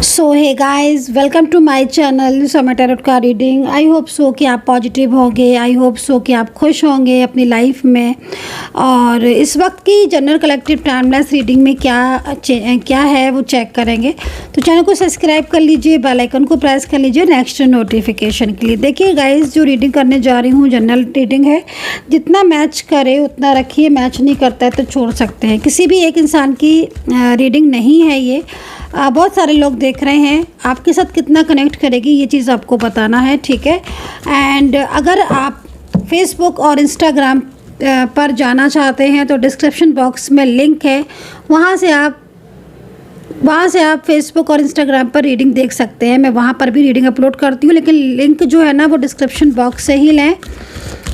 So hey guys, welcome to my channel समय tarot का reading. I hope so कि आप पॉजिटिव होंगे। आई होप सो कि आप खुश होंगे अपनी लाइफ में। और इस वक्त की जनरल कलेक्टिव टाइमलेस रीडिंग में क्या है वो चेक करेंगे। तो चैनल को सब्सक्राइब कर लीजिए, बेल आइकन को प्रेस कर लीजिए नेक्स्ट नोटिफिकेशन के लिए। देखिए गाइस, जो रीडिंग करने जा रही हूँ जनरल रीडिंग है। जितना मैच करे उतना रखिए, मैच नहीं करता है तो छोड़ सकते हैं। किसी भी एक इंसान की रीडिंग नहीं है ये। बहुत सारे लोग देख रहे हैं, आपके साथ कितना कनेक्ट करेगी ये चीज़ आपको बताना है, ठीक है। एंड अगर आप फेसबुक और इंस्टाग्राम पर जाना चाहते हैं तो डिस्क्रिप्शन बॉक्स में लिंक है, वहाँ से आप फेसबुक और इंस्टाग्राम पर रीडिंग देख सकते हैं। मैं वहाँ पर भी रीडिंग अपलोड करती हूँ, लेकिन लिंक जो है ना वो डिस्क्रिप्शन बॉक्स से ही लें।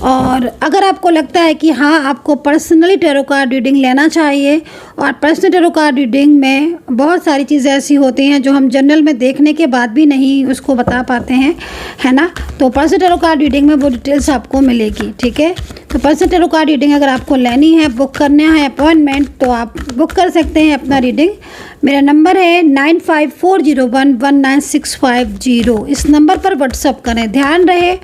और अगर आपको लगता है कि हाँ आपको पर्सनली टैरो कार्ड रीडिंग लेना चाहिए, और पर्सनल टैरो कार्ड रीडिंग में बहुत सारी चीज़ें ऐसी होती हैं जो हम जनरल में देखने के बाद भी नहीं उसको बता पाते हैं, है ना। तो पर्सनल टैरो कार्ड रीडिंग में वो डिटेल्स आपको मिलेगी, ठीक है। तो पर्सनल टैरो कार्ड रीडिंग अगर आपको लेनी है, बुक करना है अपॉइंटमेंट, तो आप बुक कर सकते हैं अपना रीडिंग। मेरा नंबर है 9540119650। इस नंबर पर व्हाट्सअप करें। ध्यान रहे,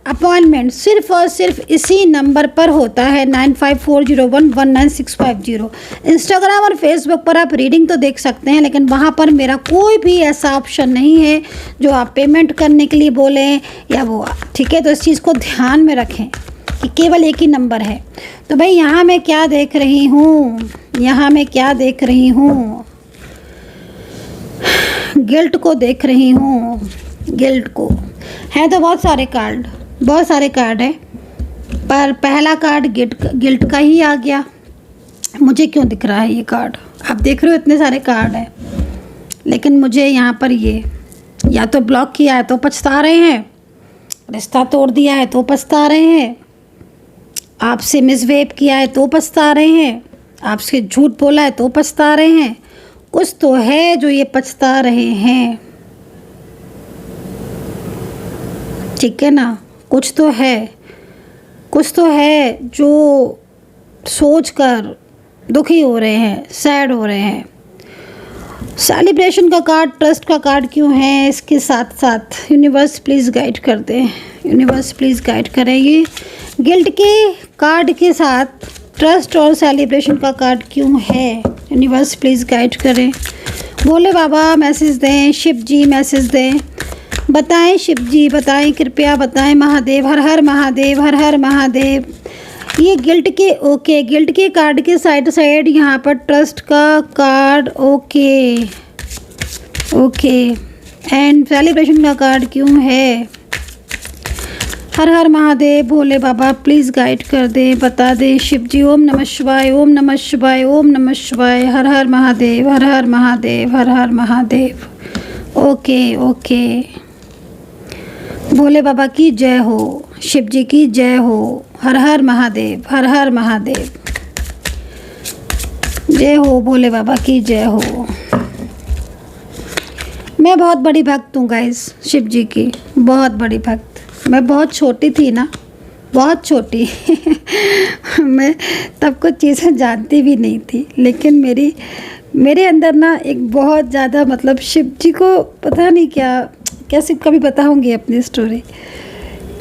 अपॉइंटमेंट सिर्फ और सिर्फ इसी नंबर पर होता है, 9540119650। इंस्टाग्राम और फेसबुक पर आप रीडिंग तो देख सकते हैं, लेकिन वहाँ पर मेरा कोई भी ऐसा ऑप्शन नहीं है जो आप पेमेंट करने के लिए बोलें या वो, ठीक है। तो इस चीज़ को ध्यान में रखें कि केवल एक ही नंबर है। तो भाई यहाँ मैं क्या देख रही हूँ, गिल्ट को देख रही हूँ। गिल्ट को है तो बहुत सारे कार्ड है, पर पहला कार्ड गिल्ट का ही आ गया। मुझे क्यों दिख रहा है ये कार्ड? आप देख रहे हो इतने सारे कार्ड हैं, लेकिन मुझे यहाँ पर ये या तो ब्लॉक किया है तो पछता रहे हैं, रिश्ता तोड़ दिया है तो पछता रहे हैं, आपसे मिसबिहेव किया है तो पछता रहे हैं, आपसे झूठ बोला है तो पछता रहे हैं। कुछ तो है जो ये पछता रहे हैं, ठीक है ना। कुछ तो है जो सोच कर दुखी हो रहे हैं, सैड हो रहे हैं। सेलिब्रेशन का कार्ड, ट्रस्ट का कार्ड क्यों है इसके साथ साथ? यूनिवर्स प्लीज़ गाइड कर दें, यूनिवर्स प्लीज़ गाइड करें। ये गिल्ट के कार्ड के साथ ट्रस्ट और सेलिब्रेशन का कार्ड क्यों है? यूनिवर्स प्लीज़ गाइड करें। भोले बाबा मैसेज दें, शिव जी मैसेज दें, बताएं शिव जी, बताएं, कृपया बताएं। महादेव, हर हर महादेव, हर हर महादेव। ये गिल्ट के कार्ड के साइड यहाँ पर ट्रस्ट का कार्ड, ओके। एंड सेलिब्रेशन का कार्ड क्यों है? हर हर महादेव। भोले बाबा प्लीज़ गाइड कर दें, बता दें शिव जी। ओम नमः शिवाय, ओम नमः शिवाय, ओम नमः शिवाय। हर हर महादेव, हर हर महादेव, हर हर महादेव। ओके। भोले बाबा की जय हो, शिव जी की जय हो, हर हर महादेव, हर हर महादेव। जय हो, भोले बाबा की जय हो। मैं बहुत बड़ी भक्त हूँ गाइस, शिव जी की बहुत बड़ी भक्त। मैं बहुत छोटी थी ना, बहुत छोटी मैं तब कुछ चीज़ें जानती भी नहीं थी, लेकिन मेरे अंदर ना एक बहुत ज़्यादा, मतलब शिव जी को पता नहीं कैसे कभी बताऊंगी अपनी स्टोरी।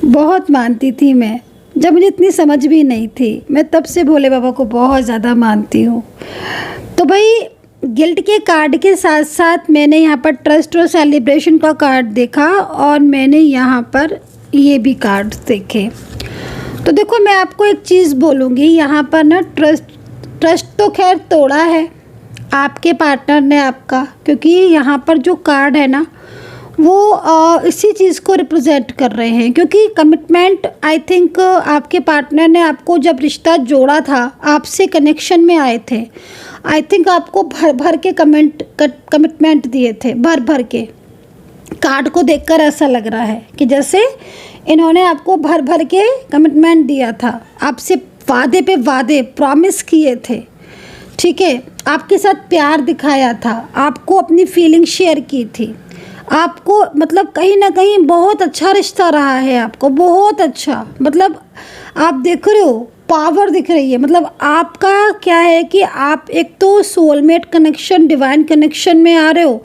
बहुत मानती थी मैं, जब मुझे इतनी समझ भी नहीं थी। मैं तब से भोले बाबा को बहुत ज़्यादा मानती हूँ। तो भाई गिल्ट के कार्ड के साथ साथ मैंने यहाँ पर ट्रस्ट और सेलिब्रेशन का कार्ड देखा, और मैंने यहाँ पर ये भी कार्ड देखे। तो देखो, मैं आपको एक चीज़ बोलूँगी, यहाँ पर ना ट्रस्ट तो खैर तोड़ा है आपके पार्टनर ने आपका, क्योंकि यहाँ पर जो कार्ड है ना वो इसी चीज़ को रिप्रेजेंट कर रहे हैं। क्योंकि कमिटमेंट, आई थिंक आपके पार्टनर ने आपको जब रिश्ता जोड़ा था, आपसे कनेक्शन में आए थे, आई थिंक आपको भर के कमिटमेंट दिए थे, भर के। कार्ड को देखकर ऐसा लग रहा है कि जैसे इन्होंने आपको भर के कमिटमेंट दिया था, आपसे वादे पे वादे प्रॉमिस किए थे, ठीक है। आपके साथ प्यार दिखाया था, आपको अपनी फीलिंग शेयर की थी, आपको मतलब कहीं ना कहीं बहुत अच्छा रिश्ता रहा है आपको, बहुत अच्छा। मतलब आप देख रहे हो पावर दिख रही है। मतलब आपका क्या है कि आप एक तो सोलमेट कनेक्शन, डिवाइन कनेक्शन में आ रहे हो,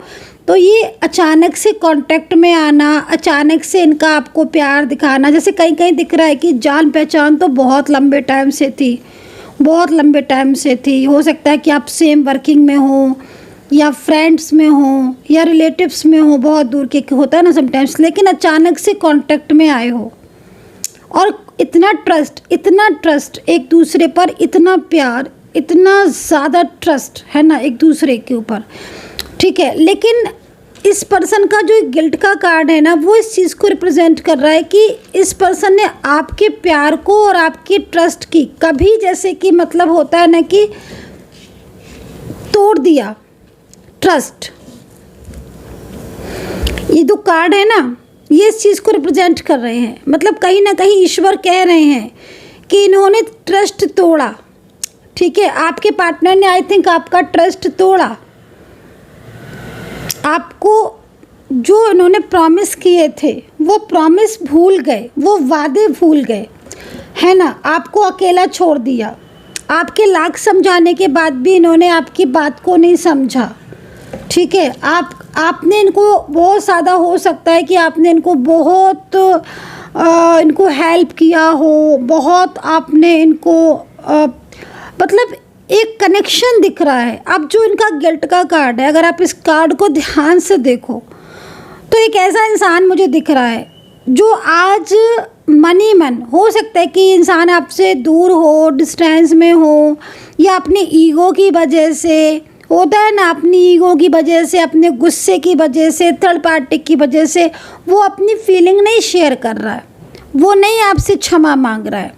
तो ये अचानक से कांटेक्ट में आना, अचानक से इनका आपको प्यार दिखाना, जैसे कहीं कहीं दिख रहा है कि जान पहचान तो बहुत लंबे टाइम से थी, बहुत लंबे टाइम से थी। हो सकता है कि आप सेम वर्किंग में हो या फ्रेंड्स में हो या रिलेटिव्स में हो, बहुत दूर के होता है ना समटाइम्स, लेकिन अचानक से कांटेक्ट में आए हो और इतना ट्रस्ट एक दूसरे पर, इतना प्यार, इतना ज़्यादा ट्रस्ट है ना एक दूसरे के ऊपर, ठीक है। लेकिन इस पर्सन का जो गिल्ट का कार्ड है ना, वो इस चीज़ को रिप्रेजेंट कर रहा है कि इस पर्सन ने आपके प्यार को और आपकी ट्रस्ट की कभी, जैसे कि मतलब होता है ना कि तोड़ दिया ट्रस्ट। ये जो कार्ड है ना, ये इस चीज़ को रिप्रेजेंट कर रहे हैं। मतलब कहीं ना कहीं ईश्वर कह रहे हैं कि इन्होंने ट्रस्ट तोड़ा, ठीक है। आपके पार्टनर ने आई थिंक आपका ट्रस्ट तोड़ा। आपको जो इन्होंने प्रॉमिस किए थे वो प्रॉमिस भूल गए, वो वादे भूल गए, है ना। आपको अकेला छोड़ दिया। आपके लाख समझाने के बाद भी इन्होंने आपकी बात को नहीं समझा, ठीक है। आपने इनको बहुत ज़्यादा, हो सकता है कि आपने इनको बहुत इनको हेल्प किया हो, बहुत आपने इनको मतलब एक कनेक्शन दिख रहा है। अब जो इनका गिल्ट का कार्ड है, अगर आप इस कार्ड को ध्यान से देखो तो एक ऐसा इंसान मुझे दिख रहा है जो आज मन हो सकता है कि इंसान आपसे दूर हो, डिस्टेंस में हो, या अपनी ईगो की वजह से, होता है ना, अपनी ईगो की वजह से, अपने गुस्से की वजह से, थर्ड पार्टी की वजह से वो अपनी फीलिंग नहीं शेयर कर रहा है, वो नहीं आपसे क्षमा मांग रहा है,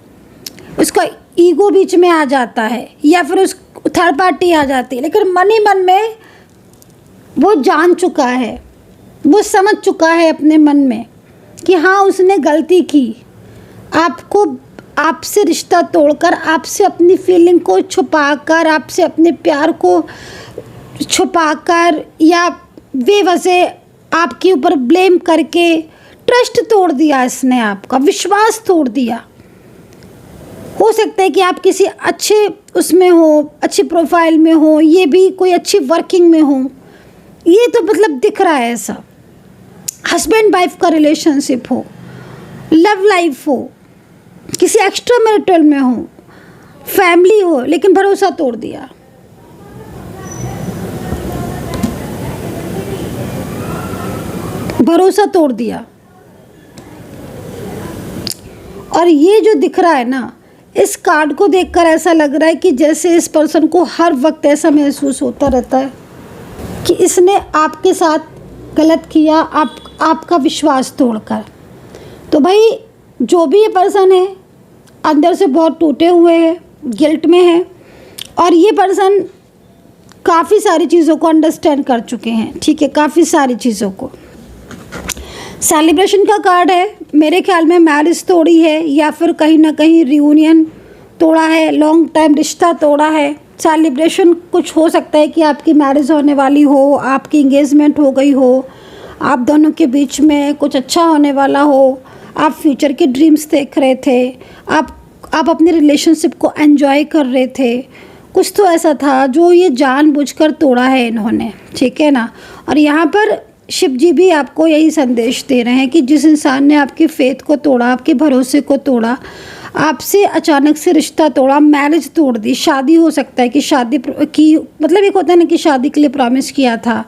उसका ईगो बीच में आ जाता है या फिर उस थर्ड पार्टी आ जाती है। लेकिन मन ही मन में वो जान चुका है, वो समझ चुका है अपने मन में कि हाँ उसने गलती की, आपको, आपसे रिश्ता तोड़कर, आपसे अपनी फीलिंग को छुपाकर, आपसे अपने प्यार को छुपाकर या बेवजह आपके ऊपर ब्लेम करके ट्रस्ट तोड़ दिया इसने, आपका विश्वास तोड़ दिया। हो सकता है कि आप किसी अच्छे उसमें हो, अच्छी प्रोफाइल में हो, ये भी कोई अच्छी वर्किंग में हो, ये तो मतलब दिख रहा है ऐसा। हस्बैंड वाइफ का रिलेशनशिप हो, लव लाइफ हो, किसी एक्स्ट्रा मैरिटल में हो, फैमिली हो, लेकिन भरोसा तोड़ दिया। भरोसा तोड़ दिया। और ये जो दिख रहा है ना, इस कार्ड को देखकर ऐसा लग रहा है कि जैसे इस पर्सन को हर वक्त ऐसा महसूस होता रहता है कि इसने आपके साथ गलत किया, आपका विश्वास तोड़कर। तो भाई जो भी ये पर्सन है अंदर से बहुत टूटे हुए हैं, गिल्ट में है, और ये पर्सन काफ़ी सारी चीज़ों को अंडरस्टैंड कर चुके हैं, ठीक है, काफ़ी सारी चीज़ों को। सेलिब्रेशन का कार्ड है, मेरे ख्याल में मैरिज तोड़ी है या फिर कहीं ना कहीं रियूनियन तोड़ा है, लॉन्ग टाइम रिश्ता तोड़ा है। सेलिब्रेशन कुछ हो सकता है कि आपकी मैरिज होने वाली हो, आपकी इंगेजमेंट हो गई हो, आप दोनों के बीच में कुछ अच्छा होने वाला हो, आप फ्यूचर के ड्रीम्स देख रहे थे, आप अपने रिलेशनशिप को एंजॉय कर रहे थे, कुछ तो ऐसा था जो ये जानबूझकर तोड़ा है इन्होंने, ठीक है ना। और यहाँ पर शिव जी भी आपको यही संदेश दे रहे हैं कि जिस इंसान ने आपकी फेथ को तोड़ा, आपके भरोसे को तोड़ा, आपसे अचानक से रिश्ता तोड़ा, मैरिज तोड़ दी, शादी हो सकता है कि शादी की, मतलब एक होता है ना कि शादी के लिए प्रॉमिस किया था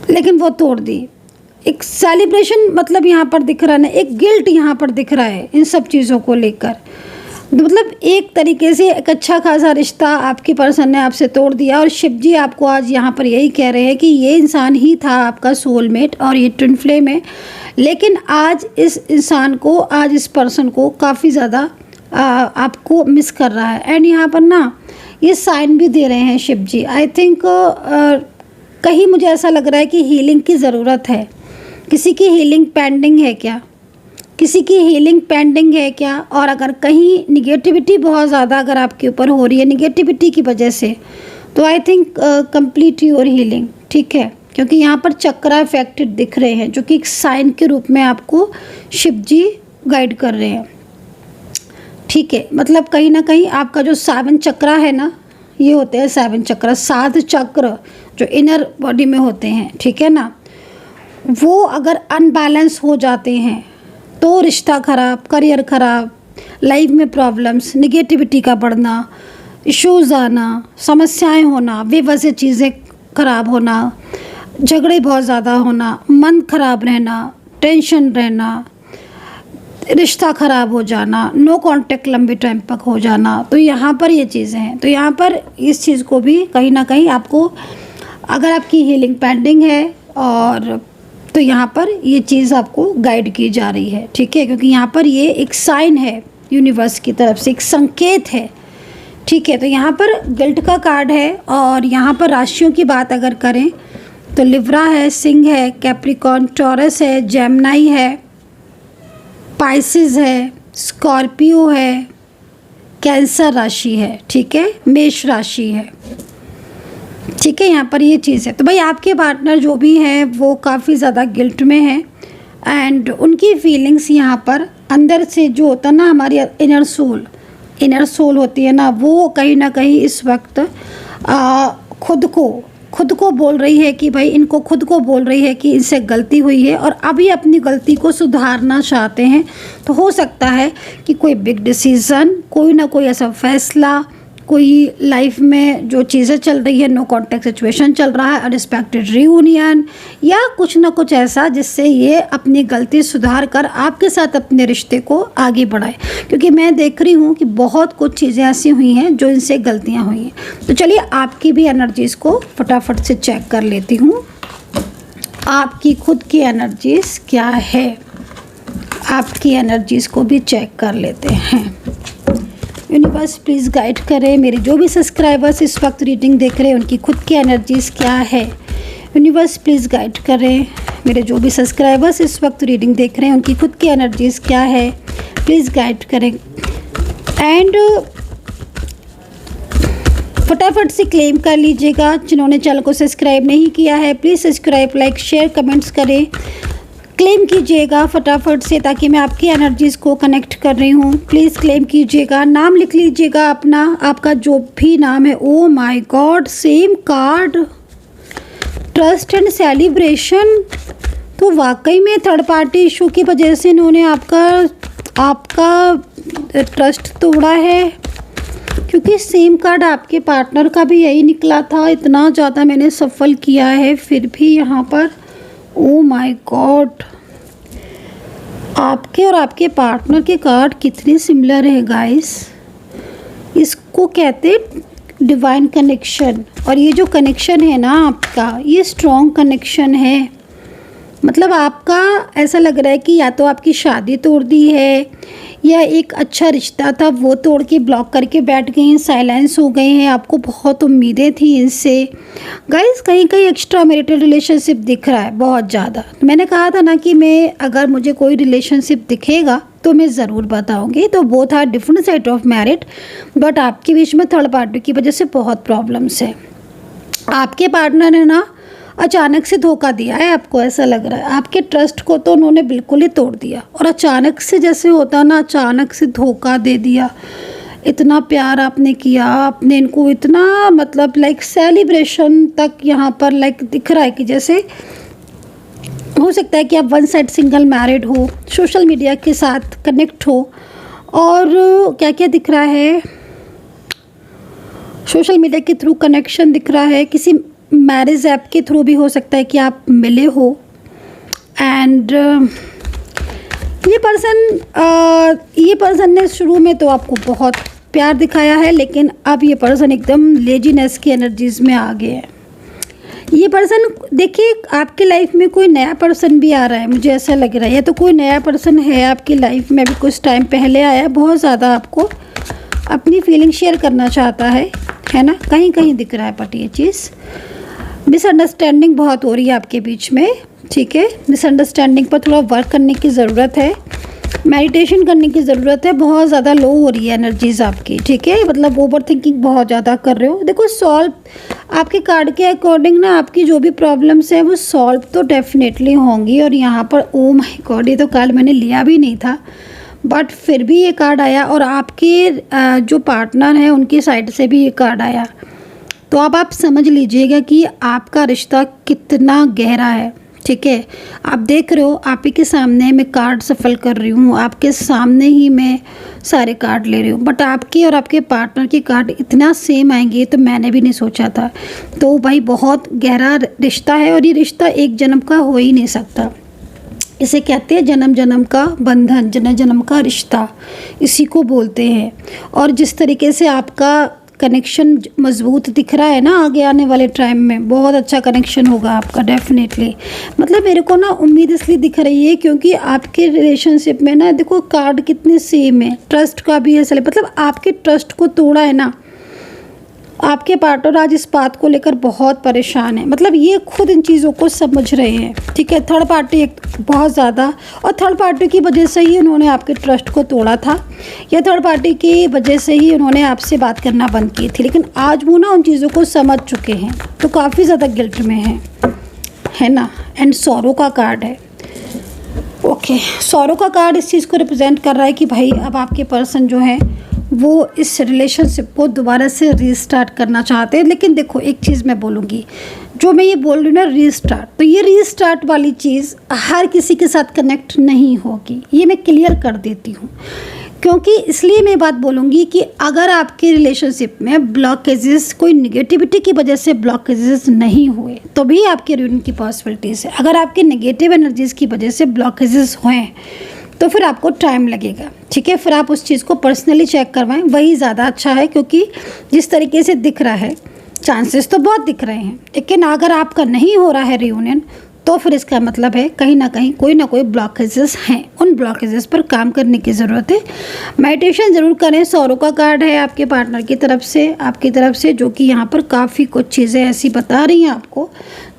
लेकिन वो तोड़ दी। एक सेलिब्रेशन मतलब यहाँ पर दिख रहा है ना, एक गिल्ट यहाँ पर दिख रहा है इन सब चीज़ों को लेकर। मतलब एक तरीके से एक अच्छा खासा रिश्ता आपके पर्सन ने आपसे तोड़ दिया, और शिव जी आपको आज यहाँ पर यही कह रहे हैं कि ये इंसान ही था आपका सोलमेट और ये ट्विन फ्लेम है। लेकिन आज इस इंसान को, आज इस पर्सन को काफ़ी ज़्यादा आपको मिस कर रहा है। एंड यहाँ पर ना ये साइन भी दे रहे हैं शिव जी। आई थिंक कहीं मुझे ऐसा लग रहा है कि हीलिंग की ज़रूरत है। किसी की हीलिंग पेंडिंग है क्या? किसी की हीलिंग पेंडिंग है क्या? और अगर कहीं निगेटिविटी बहुत ज़्यादा अगर आपके ऊपर हो रही है निगेटिविटी की वजह से, तो I think complete your healing, ठीक है। क्योंकि यहाँ पर चक्रा इफेक्टेड दिख रहे हैं जो कि एक साइन के रूप में आपको शिव जी गाइड कर रहे हैं, ठीक है, मतलब कहीं ना कहीं आपका जो 7 चक्रा है ना, ये होते हैं 7 चक्र, 7 चक्र जो इनर बॉडी में होते हैं, ठीक है ना, वो अगर अनबैलेंस हो जाते हैं तो रिश्ता खराब, करियर खराब, लाइफ में प्रॉब्लम्स, निगेटिविटी का बढ़ना, इश्यूज़ आना, समस्याएं होना, बेवजह चीज़ें खराब होना, झगड़े बहुत ज़्यादा होना, मन खराब रहना, टेंशन रहना, रिश्ता ख़राब हो जाना, नो कांटेक्ट लंबे टाइम तक हो जाना, तो यहाँ पर ये चीज़ें हैं। तो यहाँ पर इस चीज़ को भी कहीं ना कहीं आपको, अगर आपकी हीलिंग पेंडिंग है और तो यहाँ पर ये चीज़ आपको गाइड की जा रही है, ठीक है, क्योंकि यहाँ पर ये एक साइन है यूनिवर्स की तरफ से, एक संकेत है, ठीक है। तो यहाँ पर गिल्ट का कार्ड है और यहाँ पर राशियों की बात अगर करें तो लिब्रा है, सिंह है, कैप्रिकॉर्न, टॉरस है, जेमिनी है, पाइसिस है, स्कॉर्पियो है, कैंसर राशि है, ठीक है, मेष राशि है, ठीक है। यहाँ पर ये चीज़ है। तो भाई आपके पार्टनर जो भी हैं वो काफ़ी ज़्यादा गिल्ट में हैं एंड उनकी फीलिंग्स यहाँ पर अंदर से जो होता है ना, हमारी इनर सोल होती है ना, वो कहीं ना कहीं इस वक्त खुद को बोल रही है कि भाई, इनको खुद को बोल रही है कि इनसे गलती हुई है और अभी अपनी गलती को सुधारना चाहते हैं। तो हो सकता है कि कोई बिग डिसीज़न, कोई ना कोई ऐसा फैसला, कोई लाइफ में जो चीज़ें चल रही है, नो कॉन्टैक्ट सिचुएशन चल रहा है, अनएक्सपेक्टेड रियूनियन या कुछ ना कुछ ऐसा जिससे ये अपनी गलती सुधार कर आपके साथ अपने रिश्ते को आगे बढ़ाए, क्योंकि मैं देख रही हूँ कि बहुत कुछ चीज़ें ऐसी हुई हैं जो इनसे गलतियाँ हुई हैं। तो चलिए आपकी भी एनर्जीज़ को फटाफट से चेक कर लेती हूँ। आपकी खुद की एनर्जीज़ क्या है, आपकी एनर्जीज़ को भी चेक कर लेते हैं। यूनिवर्स प्लीज़ गाइड करें मेरे जो भी सब्सक्राइबर्स इस वक्त रीडिंग देख रहे हैं, उनकी खुद की एनर्जीज़ क्या है। यूनिवर्स प्लीज़ गाइड करें मेरे जो भी सब्सक्राइबर्स इस वक्त रीडिंग देख रहे हैं, उनकी खुद की एनर्जीज़ क्या है, प्लीज़ गाइड करें। एंड फटाफट से क्लेम कर लीजिएगा। जिन्होंने चैनल को सब्सक्राइब नहीं किया है please subscribe, like, share, comments करें, क्लेम कीजिएगा फटाफट से, ताकि मैं आपकी एनर्जीज़ को कनेक्ट कर रही हूँ। प्लीज़ क्लेम कीजिएगा, नाम लिख लीजिएगा अपना, आपका जो भी नाम है। Oh my God, same card, trust and celebration. तो वाकई में थर्ड पार्टी इशू की वजह से इन्होंने आपका ट्रस्ट तोड़ा है, क्योंकि सेम कार्ड आपके पार्टनर का भी यही निकला था। इतना ज़्यादा मैंने सफल किया है फिर भी यहाँ पर, ओ माय गॉड, आपके और आपके पार्टनर के कार्ड कितने सिमिलर है गाइस। इसको कहते डिवाइन कनेक्शन, और ये जो कनेक्शन है ना आपका, ये स्ट्रॉन्ग कनेक्शन है। मतलब आपका ऐसा लग रहा है कि या तो आपकी शादी तोड़ दी है या एक अच्छा रिश्ता था वो तोड़ के ब्लॉक करके बैठ गए हैं, साइलेंस हो गए हैं। आपको बहुत उम्मीदें थी इनसे गाइस। कहीं कहीं एक्स्ट्रा मैरिटल रिलेशनशिप दिख रहा है बहुत ज़्यादा। तो मैंने कहा था ना कि मैं अगर मुझे कोई रिलेशनशिप दिखेगा तो मैं ज़रूर बताऊंगी। तो वो था different side of married, but आपके बीच में थर्ड पार्टी की वजह से बहुत प्रॉब्लम्स है। आपके पार्टनर ने ना अचानक से धोखा दिया है, आपको ऐसा लग रहा है। आपके ट्रस्ट को तो उन्होंने बिल्कुल ही तोड़ दिया, और अचानक से जैसे होता ना, अचानक से धोखा दे दिया। इतना प्यार आपने किया, आपने इनको इतना, मतलब लाइक सेलिब्रेशन तक यहाँ पर लाइक दिख रहा है कि जैसे हो सकता है कि आप वन साइड सिंगल मैरिड हो, सोशल मीडिया के साथ कनेक्ट हो, और क्या क्या दिख रहा है, सोशल मीडिया के थ्रू कनेक्शन दिख रहा है, किसी मैरिज ऐप के थ्रू भी हो सकता है कि आप मिले हो। एंड ये पर्सन ने शुरू में तो आपको बहुत प्यार दिखाया है, लेकिन अब ये पर्सन एकदम लेजीनेस की एनर्जीज में आ गए हैं। ये पर्सन, देखिए आपकी लाइफ में कोई नया पर्सन भी आ रहा है, मुझे ऐसा लग रहा है। या तो कोई नया पर्सन है आपकी लाइफ में, अभी कुछ टाइम पहले आया, बहुत ज़्यादा आपको अपनी फीलिंग शेयर करना चाहता है ना, कहीं कहीं दिख रहा है। बट ये चीज़ मिसअंडरस्टैंडिंग बहुत हो रही है आपके बीच में, ठीक है। मिसअंडरस्टैंडिंग पर थोड़ा वर्क करने की ज़रूरत है, मेडिटेशन करने की ज़रूरत है। बहुत ज़्यादा लो हो रही है एनर्जीज़ आपकी, ठीक है। मतलब ओवर थिंकिंग बहुत ज़्यादा कर रहे हो। देखो सॉल्व, आपके कार्ड के अकॉर्डिंग ना आपकी जो भी प्रॉब्लम्स हैं वो सॉल्व तो डेफिनेटली होंगी। और यहाँ पर ओ माय गॉड, ये तो कार्ड मैंने लिया भी नहीं था, बट फिर भी ये कार्ड आया और आपके जो पार्टनर हैं उनकी साइड से भी ये कार्ड आया। तो अब आप समझ लीजिएगा कि आपका रिश्ता कितना गहरा है। ठीक है, आप देख रहे हो आप ही के सामने मैं कार्ड सफल कर रही हूँ, आपके सामने ही मैं सारे कार्ड ले रही हूँ, बट आपके और आपके पार्टनर के कार्ड इतना सेम आएंगे तो मैंने भी नहीं सोचा था। तो भाई बहुत गहरा रिश्ता है और ये रिश्ता एक जन्म का हो ही नहीं सकता। इसे कहते हैं जन्म जन्म का बंधन, जन्म जन्म का रिश्ता, इसी को बोलते हैं। और जिस तरीके से आपका कनेक्शन मजबूत दिख रहा है ना, आगे आने वाले टाइम में बहुत अच्छा कनेक्शन होगा आपका डेफिनेटली। मतलब मेरे को ना उम्मीद इसलिए दिख रही है क्योंकि आपके रिलेशनशिप में ना देखो कार्ड कितने सेम है, ट्रस्ट का भी है, मतलब आपके ट्रस्ट को तोड़ा है ना आपके पार्टनर। आज इस बात को लेकर बहुत परेशान है, मतलब ये खुद इन चीज़ों को समझ रहे हैं। ठीक है, थर्ड पार्टी एक बहुत ज़्यादा, और थर्ड पार्टी की वजह से ही उन्होंने आपके ट्रस्ट को तोड़ा था, या थर्ड पार्टी की वजह से ही उन्होंने आपसे बात करना बंद की थी। लेकिन आज वो ना उन चीज़ों को समझ चुके हैं, तो काफ़ी ज़्यादा गिल्ट में है ना। एंड सौरों का कार्ड है। ओके, सौरों का कार्ड इस चीज़ को रिप्रेजेंट कर रहा है कि भाई अब आपके पर्सन जो है वो इस रिलेशनशिप को दोबारा से रीस्टार्ट करना चाहते हैं। लेकिन देखो एक चीज़ मैं बोलूँगी, जो मैं ये बोल रही हूँ ना रीस्टार्ट, तो ये रीस्टार्ट वाली चीज़ हर किसी के साथ कनेक्ट नहीं होगी, ये मैं क्लियर कर देती हूँ। क्योंकि इसलिए मैं बात बोलूँगी कि अगर आपके रिलेशनशिप में ब्लॉकेजेस, कोई निगेटिविटी की वजह से ब्लॉकेजेस नहीं हुए तो भी आपके रियूनियन की पॉसिबिलिटीज़ है। अगर आपके नेगेटिव एनर्जीज़ की वजह से ब्लॉकेजेस हुए तो फिर आपको टाइम लगेगा। ठीक है, फिर आप उस चीज़ को पर्सनली चेक करवाएं, वही ज़्यादा अच्छा है। क्योंकि जिस तरीके से दिख रहा है चांसेस तो बहुत दिख रहे हैं, लेकिन अगर आपका नहीं हो रहा है रियूनियन तो फिर इसका मतलब है कहीं ना कहीं कोई ना कोई ब्लॉकेजेस हैं। उन ब्लॉकेजेस पर काम करने की ज़रूरत है। मेडिटेशन ज़रूर करें। सौरों का कार्ड है आपके पार्टनर की तरफ से, आपकी तरफ से, जो कि यहाँ पर काफ़ी कुछ चीज़ें ऐसी बता रही हैं आपको,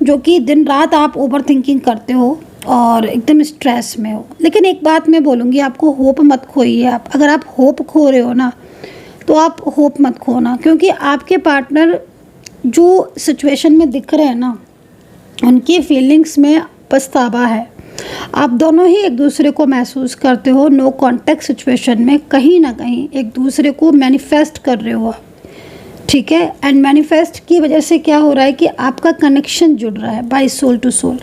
जो कि दिन रात आप ओवर थिंकिंग करते हो और एकदम स्ट्रेस में हो। लेकिन एक बात मैं बोलूँगी, आपको होप मत खोइए। आप अगर आप होप खो रहे हो ना तो आप होप मत खोना, क्योंकि आपके पार्टनर जो सिचुएशन में दिख रहे हैं ना उनकी फीलिंग्स में पछतावा है। आप दोनों ही एक दूसरे को महसूस करते हो। नो कॉन्टैक्ट सिचुएशन में कहीं ना कहीं एक दूसरे को मैनिफेस्ट कर रहे हो आप। ठीक है, एंड मैनिफेस्ट की वजह से क्या हो रहा है कि आपका कनेक्शन जुड़ रहा है by soul to soul.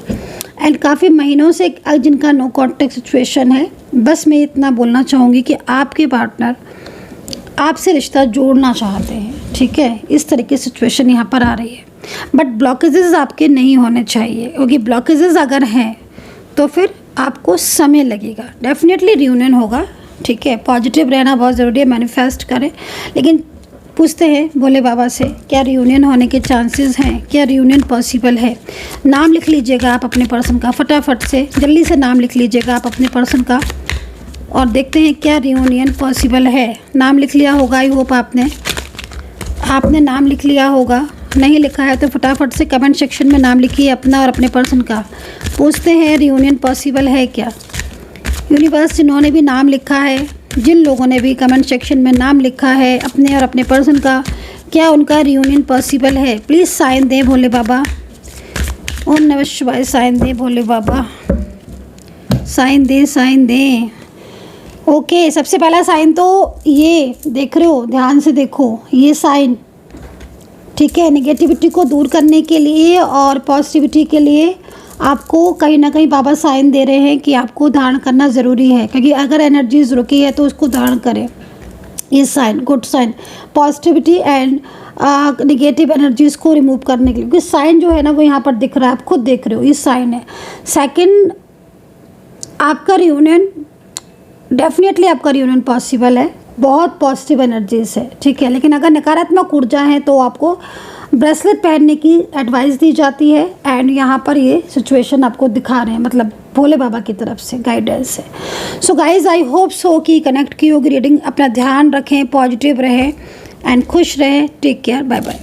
And काफ़ी महीनों से जिनका नो कॉन्टैक्ट सिचुएशन है, बस मैं इतना बोलना चाहूँगी कि आपके पार्टनर आपसे रिश्ता जोड़ना चाहते हैं। ठीक है, इस तरीके की सिचुएशन यहाँ पर आ रही है, बट ब्लॉकेजेस आपके नहीं होने चाहिए, क्योंकि ब्लॉकेजेस अगर हैं तो फिर आपको समय लगेगा। डेफिनेटली रियूनियन होगा। ठीक है, पॉजिटिव रहना बहुत ज़रूरी है, मैनिफेस्ट करें। लेकिन पूछते हैं भोले बाबा से, क्या रियूनियन होने के चांसेस हैं, क्या रियूनियन पॉसिबल है। नाम लिख लीजिएगा आप अपने पर्सन का, फटाफट से जल्दी से नाम लिख लीजिएगा आप अपने पर्सन का, और देखते हैं क्या रियूनियन पॉसिबल है। नाम लिख लिया होगा, आई होप आपने नाम लिख लिया होगा। नहीं लिखा है तो फटाफट से कमेंट सेक्शन में नाम लिखिए अपना और अपने पर्सन का। पूछते हैं रियूनियन पॉसिबल है क्या। यूनिवर्स, जिन्होंने भी नाम लिखा है, जिन लोगों ने भी कमेंट सेक्शन में नाम लिखा है अपने और अपने पर्सन का, क्या उनका रियूनियन पॉसिबल है, प्लीज़ साइन दें भोले बाबा। ओम नमः शिवाय, साइन दें भोले बाबा, साइन दें, साइन दें। ओके, सबसे पहला साइन तो ये देख रहे हो, ध्यान से देखो ये साइन। ठीक है, नेगेटिविटी को दूर करने के लिए और पॉजिटिविटी के लिए आपको कहीं ना कहीं बाबा साइन दे रहे हैं कि आपको धारण करना ज़रूरी है, क्योंकि अगर एनर्जीज रुकी है तो उसको धारण करें। ये sign good sign, positivity and negative energies को रिमूव करने के लिए, क्योंकि साइन जो है ना वो यहाँ पर दिख रहा है, आप खुद देख रहे हो, ये साइन है। सेकंड, आपका रियूनियन, डेफिनेटली आपका रियूनियन पॉसिबल है, बहुत पॉजिटिव एनर्जीज है। ठीक है, लेकिन अगर नकारात्मक ऊर्जा है तो आपको ब्रेसलेट पहनने की एडवाइस दी जाती है। एंड यहाँ पर ये सिचुएशन आपको दिखा रहे हैं, मतलब भोले बाबा की तरफ से गाइडेंस है। सो गाइज, आई होप सो कि कनेक्ट की होगी रीडिंग। अपना ध्यान रखें, पॉजिटिव रहें एंड खुश रहें। Take care, bye bye.